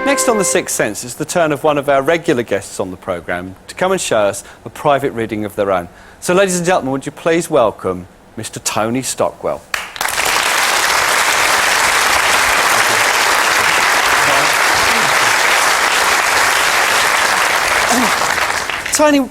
Next on The Sixth Sense is the turn of one of our regular guests on the programme to come and show us a private reading of their own. So, ladies and gentlemen, would you please welcome Mr. Tony Stockwell. Tony,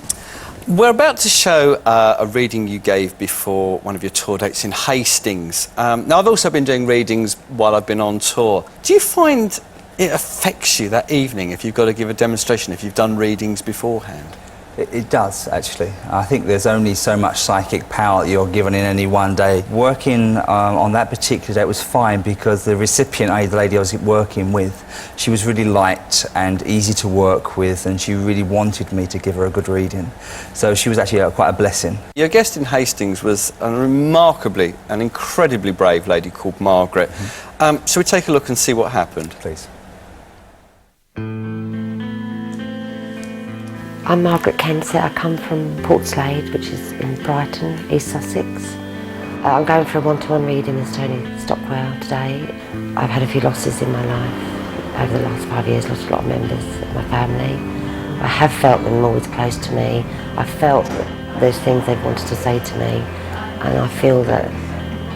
we're about to show a reading you gave before one of your tour dates in Hastings. Now, I've also been doing readings while I've been on tour. Do you find it affects you that evening if you've got to give a demonstration, if you've done readings beforehand? It does, actually. I think there's only so much psychic power that you're given in any one day. Working on that particular day was fine because the recipient, the lady I was working with, she was really light and easy to work with, and she really wanted me to give her a good reading. So she was actually quite a blessing. Your guest in Hastings was a remarkably and incredibly brave lady called Margaret. Shall we take a look and see what happened? Please. I'm Margaret Kensett. I come from Portslade, which is in Brighton, East Sussex. I'm going for a one-to-one reading with Tony Stockwell today. I've had a few losses in my life. Over the last 5 years, lost a lot of members of my family. I have felt them always close to me. I felt that those things they've wanted to say to me, and I feel that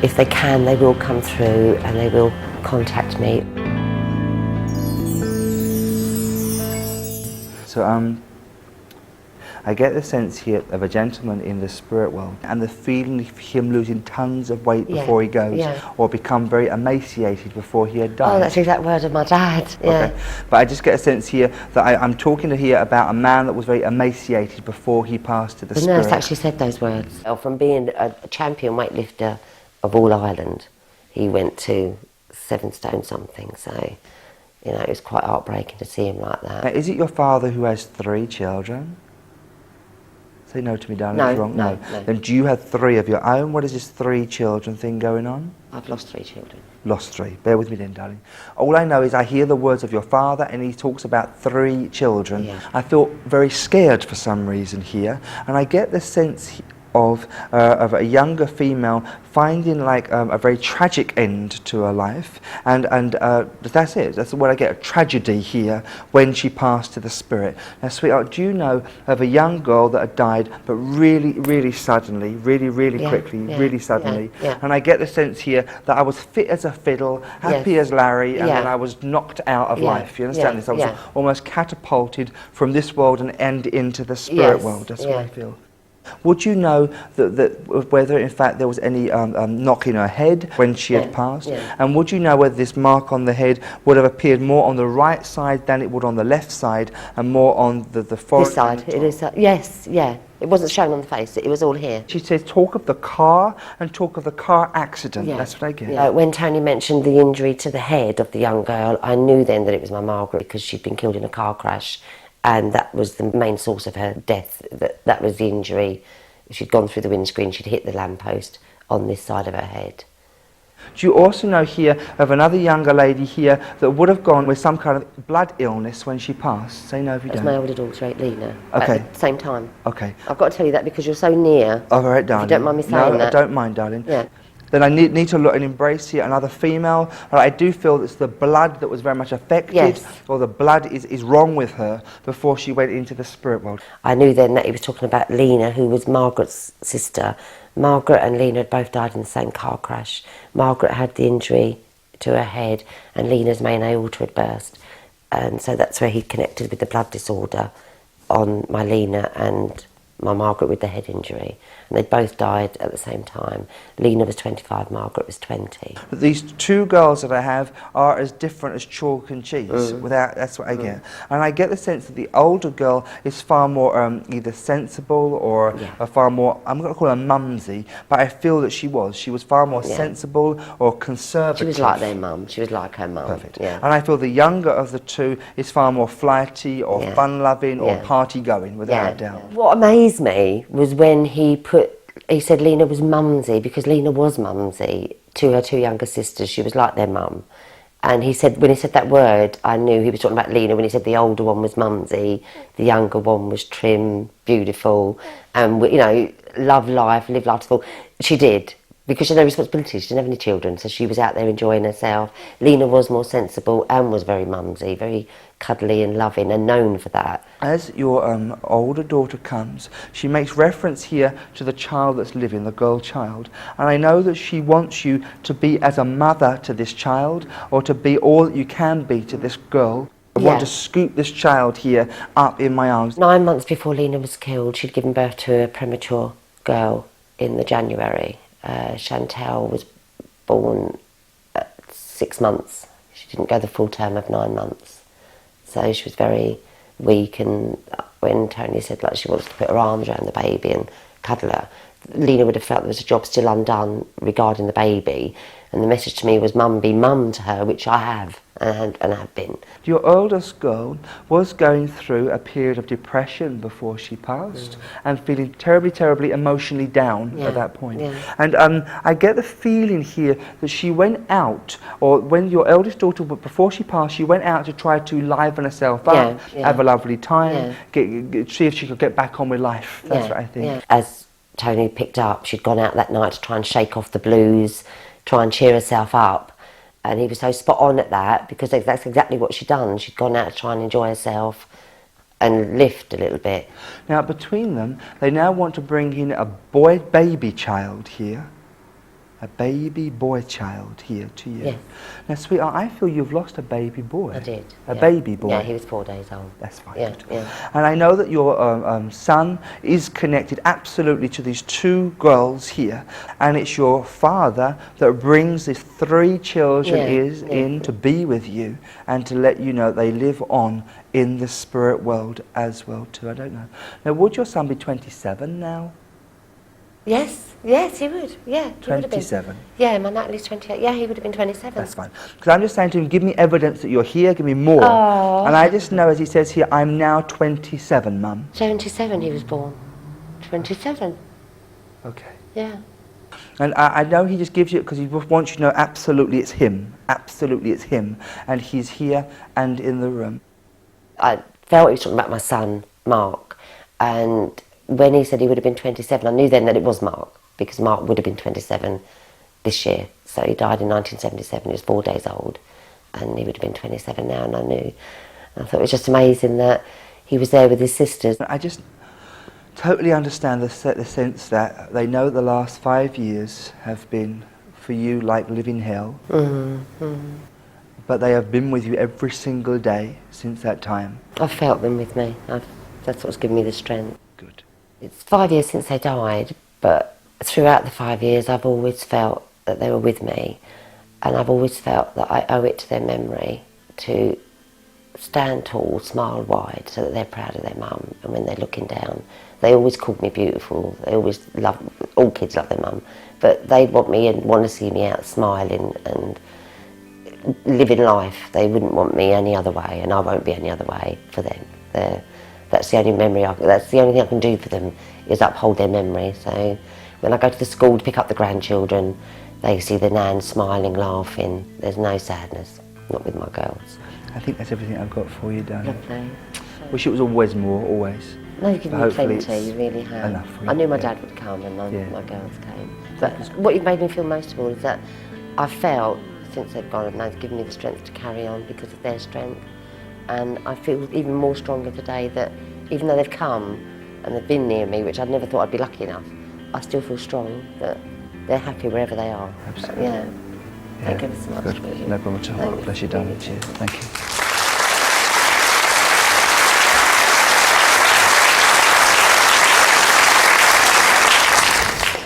if they can, they will come through and they will contact me. So, I get the sense here of a gentleman in the spirit world and the feeling of him losing tons of weight before he goes, or become very emaciated before he had died. Oh, that's the exact word of my dad, yeah. Okay. But I just get a sense here that I'm talking here about a man that was very emaciated before he passed to the spirit. The nurse actually said those words. From being a champion weightlifter of all Ireland, he went to 7 stone something, so, you know, it was quite heartbreaking to see him like that. Now, is it your father who has 3 children? Say no to me, darling. No, it's wrong. no. Then do you have 3 of your own? What is this 3 children thing going on? I've lost 3 children. Lost 3. Bear with me then, darling. All I know is I hear the words of your father and he talks about 3 children. Yeah. I feel very scared for some reason here, and I get the sense of a younger female finding like a very tragic end to her life, and that's it. That's what I get, a tragedy here when she passed to the spirit. Now, sweetheart, do you know of a young girl that had died, but really suddenly, really quickly, really suddenly? Yeah. And I get the sense here that I was fit as a fiddle, happy as Larry, and then I was knocked out of life. You understand this? I was almost catapulted from this world and into the spirit world. That's what I feel. Would you know that whether in fact there was any knock in her head when she had passed? And would you know whether this mark on the head would have appeared more on the right side than it would on the left side, and more on the forehead? This side, it is. Yes, yeah. It wasn't shown on the face, it was all here. She says talk of the car and talk of the car accident. That's what I get. When Tony mentioned the injury to the head of the young girl, I knew then that it was my Margaret, because she'd been killed in a car crash. And that was the main source of her death. That was the injury. She'd gone through the windscreen, she'd hit the lamppost on this side of her head. Do you also know here of another younger lady here that would have gone with some kind of blood illness when she passed? Say no if you don't. That's my older daughter, Lena. Okay. At the same time. Okay. I've got to tell you that because you're so near. All right, darling. If you don't mind me saying that. No, I don't mind, darling. Yeah. Then I need to look and embrace here another female. I do feel it's the blood that was very much affected, or the blood is wrong with her before she went into the spirit world. I knew then that he was talking about Lena, who was Margaret's sister. Margaret and Lena had both died in the same car crash. Margaret had the injury to her head, and Lena's main aorta had burst. And so that's where he connected with the blood disorder on my Lena and my Margaret with the head injury. And they both died at the same time. Lena was 25, Margaret was 20. But these 2 girls that I have are as different as chalk and cheese. That's what I get. And I get the sense that the older girl is far more either sensible or far more, I'm going to call her mumsy, but I feel that she was far more sensible or conservative. She was like their mum. She was like her mum. Perfect. Yeah. And I feel the younger of the 2 is far more flighty or fun-loving or party-going, without a doubt. What amazed me was when he said Lena was mumsy, because Lena was mumsy to her 2 younger sisters. She was like their mum. And he said, when he said that word, I knew he was talking about Lena. When he said the older one was mumsy, the younger one was trim, beautiful, and, you know, love life, live life to full. She did, because she had no responsibilities. She didn't have any children, so she was out there enjoying herself. Lena was more sensible and was very mumsy, very cuddly and loving, and known for that. As your older daughter comes, she makes reference here to the child that's living, the girl child, and I know that she wants you to be as a mother to this child, or to be all that you can be to this girl. I want to scoop this child here up in my arms. 9 months before Lena was killed, she'd given birth to a premature girl in the January. Chantal was born at 6 months. She didn't go the full term of 9 months. So she was very weak, and when Tony said like she wants to put her arms around the baby and cuddle her, Lena would have felt there was a job still undone regarding the baby, and the message to me was mum, be mum to her, which I have and have been. Your oldest girl was going through a period of depression before she passed, and feeling terribly, terribly emotionally down at that point. And I get the feeling here that she went out, or when your eldest daughter, before she passed, she went out to try to liven herself up, have a lovely time, see if she could get back on with life. That's what I think. As Tony picked up, she'd gone out that night to try and shake off the blues, try and cheer herself up. And he was so spot on at that, because that's exactly what she'd done. She'd gone out to try and enjoy herself and lift a little bit. Now, between them, they now want to bring in a baby child here. A baby boy child here to you. Yes. Now, sweetheart, I feel you've lost a baby boy. I did. A baby boy. Yeah, he was 4 days old. That's fine. Yeah. And I know that your son is connected absolutely to these 2 girls here, and it's your father that brings these 3 children in to be with you and to let you know they live on in the spirit world as well too. I don't know. Now, would your son be 27 now? Yes, he would. Yeah, he 27. Yeah, my Natalie's 28. Yeah, he would have been 27. That's fine. Because I'm just saying to him, give me evidence that you're here, give me more. Oh. And I just know, as he says here, I'm now 27, Mum. 77 he was born. 27. Okay. Yeah. And I know he just gives you, because he wants you to know absolutely it's him. Absolutely it's him. And he's here and in the room. I felt he was talking about my son, Mark, and when he said he would have been 27, I knew then that it was Mark, because Mark would have been 27 this year. So he died in 1977, he was 4 days old, and he would have been 27 now, and I knew. And I thought it was just amazing that he was there with his sisters. I just totally understand the sense that they know the last 5 years have been, for you, like living hell. But they have been with you every single day since that time. I've felt them with me. That's what's given me the strength. Good. It's 5 years since they died, but throughout the 5 years I've always felt that they were with me, and I've always felt that I owe it to their memory to stand tall, smile wide, so that they're proud of their mum, and when they're looking down, they always called me beautiful. They always loved, all kids love their mum, but they want me and want to see me out smiling and living life. They wouldn't want me any other way, and I won't be any other way for them. That's the only memory, that's the only thing I can do for them, is uphold their memory. So when I go to the school to pick up the grandchildren, they see the nan smiling, laughing. There's no sadness, not with my girls. I think that's everything I've got for you, darling. Lovely. Wish it was always more, always. No, you've given me plenty, you really have. Enough for you. I knew my dad would come, and my girls came. But what you've made me feel most of all is that I've felt, since they've gone, and they've given me the strength to carry on because of their strength. And I feel even more stronger today that even though they've come and they've been near me, which I'd never thought I'd be lucky enough, I still feel strong that they're happy wherever they are. Absolutely. Yeah. Thank you ever so much. Good. No problem at all. Bless you, darling. Cheers. Thank you.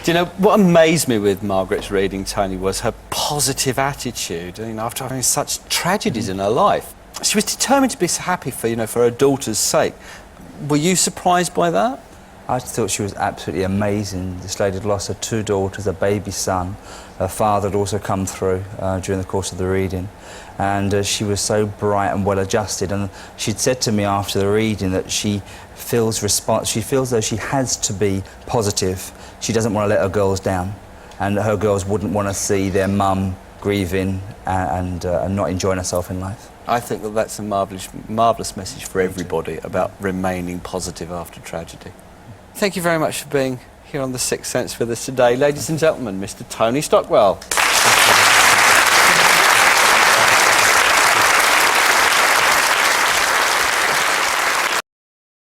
Do you know, what amazed me with Margaret's reading, Tony, was her positive attitude, you know, after having such tragedies in her life. She was determined to be so happy for, you know, for her daughter's sake. Were you surprised by that? I thought she was absolutely amazing. This lady had lost her 2 daughters, a baby son. Her father had also come through during the course of the reading. And she was so bright and well adjusted. And she'd said to me after the reading that she feels though she has to be positive. She doesn't want to let her girls down. And her girls wouldn't want to see their mum grieving and not enjoying herself in life. I think that that's a marvellous message for everybody about remaining positive after tragedy. Thank you very much for being here. here on The Sixth Sense with us today. Ladies and gentlemen, Mr. Tony Stockwell.